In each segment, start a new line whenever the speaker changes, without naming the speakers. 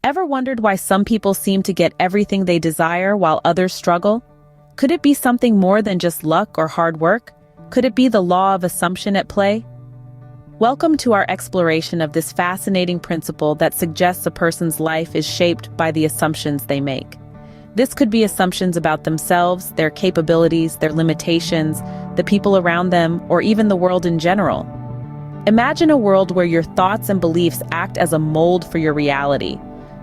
Ever wondered why some people seem to get everything they desire while others struggle? Could it be something more than just luck or hard work? Could it be the law of assumption at play? Welcome to our exploration of this fascinating principle that suggests a person's life is shaped by the assumptions they make. This could be assumptions about themselves, their capabilities, their limitations, the people around them, or even the world in general. Imagine a world where your thoughts and beliefs act as a mold for your reality.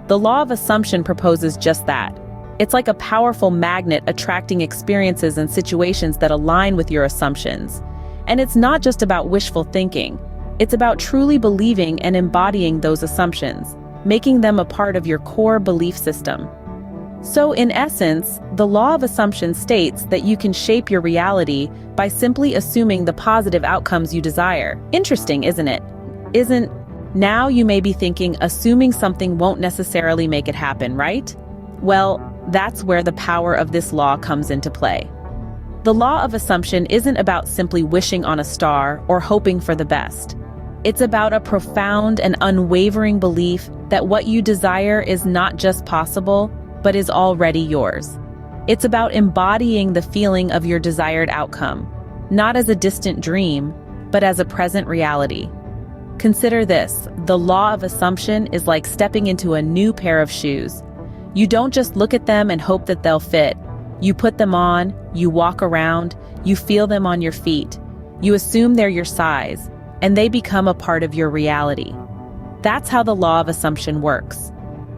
The law of assumption proposes just that. It's like a powerful magnet attracting experiences and situations that align with your assumptions. And it's not just about wishful thinking. It's about truly believing and embodying those assumptions, making them a part of your core belief system. So in essence, the law of assumption states that you can shape your reality by simply assuming the positive outcomes you desire. Interesting, isn't it? Now you may be thinking assuming something won't necessarily make it happen, right? Well, that's where the power of this law comes into play. The law of assumption isn't about simply wishing on a star or hoping for the best. It's about a profound and unwavering belief that what you desire is not just possible, but is already yours. It's about embodying the feeling of your desired outcome, not as a distant dream, but as a present reality. Consider this: the law of assumption is like stepping into a new pair of shoes. You don't just look at them and hope that they'll fit. You put them on, you walk around, you feel them on your feet. You assume they're your size, and they become a part of your reality. That's how the law of assumption works.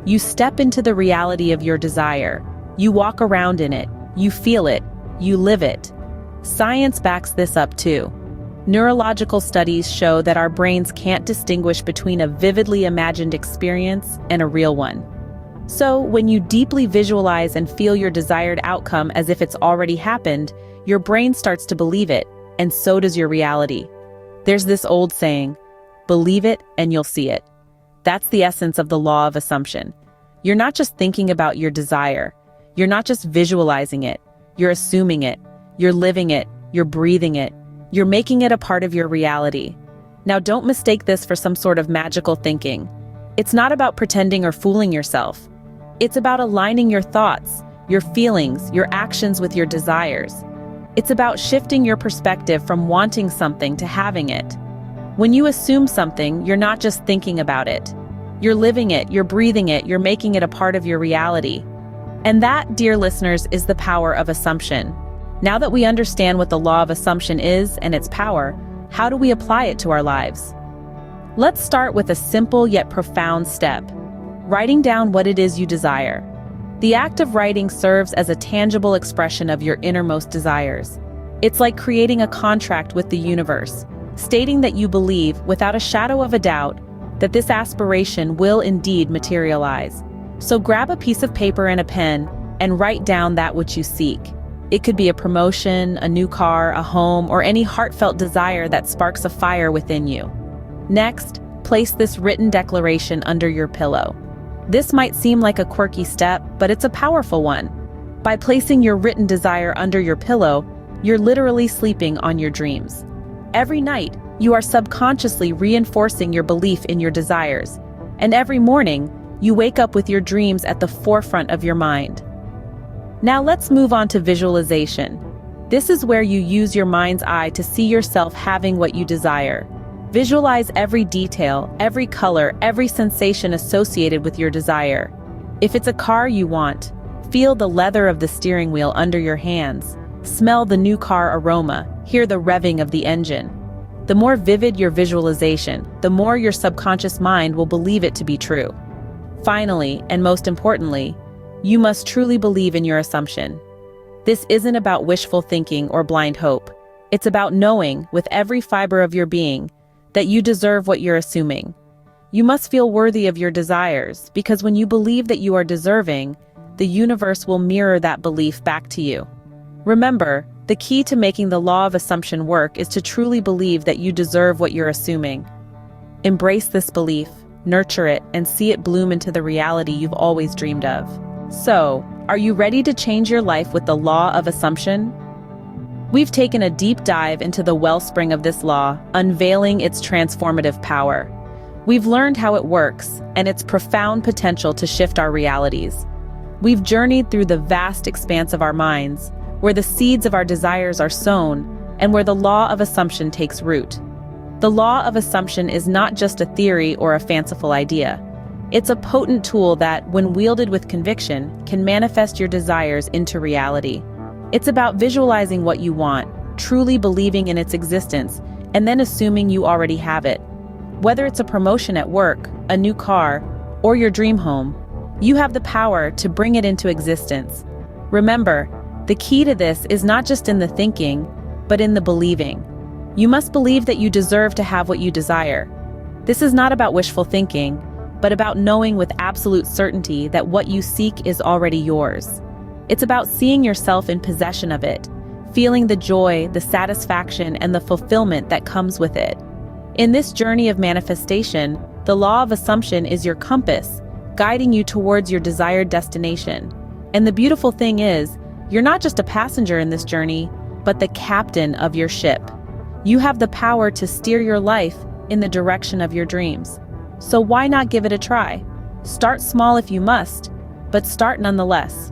You step into the reality of your desire. You walk around in it. You feel it. You live it. Science backs this up too. Neurological studies show that our brains can't distinguish between a vividly imagined experience and a real one. So, when you deeply visualize and feel your desired outcome as if it's already happened, your brain starts to believe it, and so does your reality. There's this old saying, believe it and you'll see it. That's the essence of the law of assumption. You're not just thinking about your desire. You're not just visualizing it. You're assuming it. You're living it. You're breathing it. You're making it a part of your reality. Now, don't mistake this for some sort of magical thinking. It's not about pretending or fooling yourself. It's about aligning your thoughts, your feelings, your actions with your desires. It's about shifting your perspective from wanting something to having it. When you assume something, you're not just thinking about it. You're living it, you're breathing it, you're making it a part of your reality. And that, dear listeners, is the power of assumption. Now that we understand what the law of assumption is and its power, how do we apply it to our lives? Let's start with a simple yet profound step: writing down what it is you desire. The act of writing serves as a tangible expression of your innermost desires. It's like creating a contract with the universe, stating that you believe, without a shadow of a doubt, that this aspiration will indeed materialize. So grab a piece of paper and a pen and write down that which you seek. It could be a promotion, a new car, a home, or any heartfelt desire that sparks a fire within you. Next, place this written declaration under your pillow. This might seem like a quirky step, but it's a powerful one. By placing your written desire under your pillow, you're literally sleeping on your dreams. Every night, you are subconsciously reinforcing your belief in your desires, and every morning, you wake up with your dreams at the forefront of your mind. Now let's move on to visualization. This is where you use your mind's eye to see yourself having what you desire. Visualize every detail, every color, every sensation associated with your desire. If it's a car you want, feel the leather of the steering wheel under your hands. Smell the new car aroma, hear the revving of the engine. The more vivid your visualization, the more your subconscious mind will believe it to be true. Finally, and most importantly, you must truly believe in your assumption. This isn't about wishful thinking or blind hope. It's about knowing, with every fiber of your being, that you deserve what you're assuming. You must feel worthy of your desires, because when you believe that you are deserving, the universe will mirror that belief back to you. Remember, the key to making the law of assumption work is to truly believe that you deserve what you're assuming. Embrace this belief, nurture it, and see it bloom into the reality you've always dreamed of. So, are you ready to change your life with the law of assumption? We've taken a deep dive into the wellspring of this law, unveiling its transformative power. We've learned how it works and its profound potential to shift our realities. We've journeyed through the vast expanse of our minds, where the seeds of our desires are sown and where the law of assumption takes root. The law of assumption is not just a theory or a fanciful idea. It's a potent tool that, when wielded with conviction, can manifest your desires into reality. It's about visualizing what you want, truly believing in its existence, and then assuming you already have it. Whether it's a promotion at work, a new car, or your dream home, you have the power to bring it into existence. Remember, the key to this is not just in the thinking, but in the believing. You must believe that you deserve to have what you desire. This is not about wishful thinking, but about knowing with absolute certainty that what you seek is already yours. It's about seeing yourself in possession of it, feeling the joy, the satisfaction, and the fulfillment that comes with it. In this journey of manifestation, the law of assumption is your compass, guiding you towards your desired destination. And the beautiful thing is, you're not just a passenger in this journey, but the captain of your ship. You have the power to steer your life in the direction of your dreams. So why not give it a try? Start small if you must, but start nonetheless.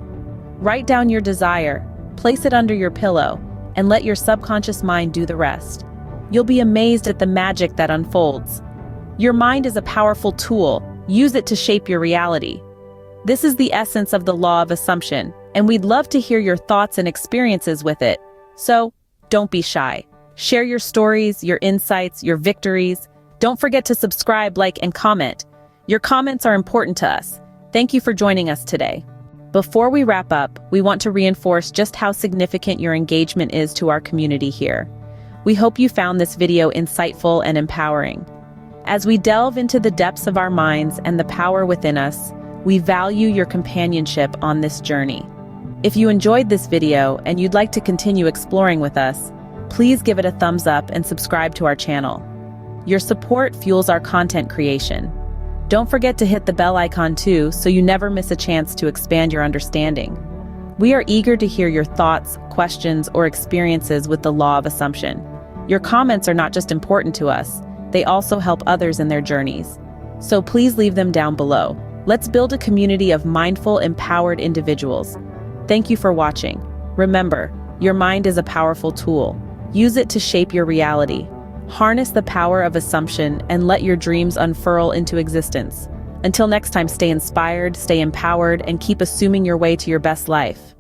Write down your desire, place it under your pillow, and let your subconscious mind do the rest. You'll be amazed at the magic that unfolds. Your mind is a powerful tool. Use it to shape your reality. This is the essence of the law of assumption, and we'd love to hear your thoughts and experiences with it. So, don't be shy. Share your stories, your insights, your victories. Don't forget to subscribe, like, and comment. Your comments are important to us. Thank you for joining us today. Before we wrap up, we want to reinforce just how significant your engagement is to our community here. We hope you found this video insightful and empowering. As we delve into the depths of our minds and the power within us, we value your companionship on this journey. If you enjoyed this video and you'd like to continue exploring with us, please give it a thumbs up and subscribe to our channel. Your support fuels our content creation. Don't forget to hit the bell icon too, so you never miss a chance to expand your understanding. We are eager to hear your thoughts, questions, or experiences with the law of assumption. Your comments are not just important to us, they also help others in their journeys. So please leave them down below. Let's build a community of mindful, empowered individuals. Thank you for watching. Remember, your mind is a powerful tool. Use it to shape your reality. Harness the power of assumption and let your dreams unfurl into existence. Until next time, stay inspired, stay empowered, and keep assuming your way to your best life.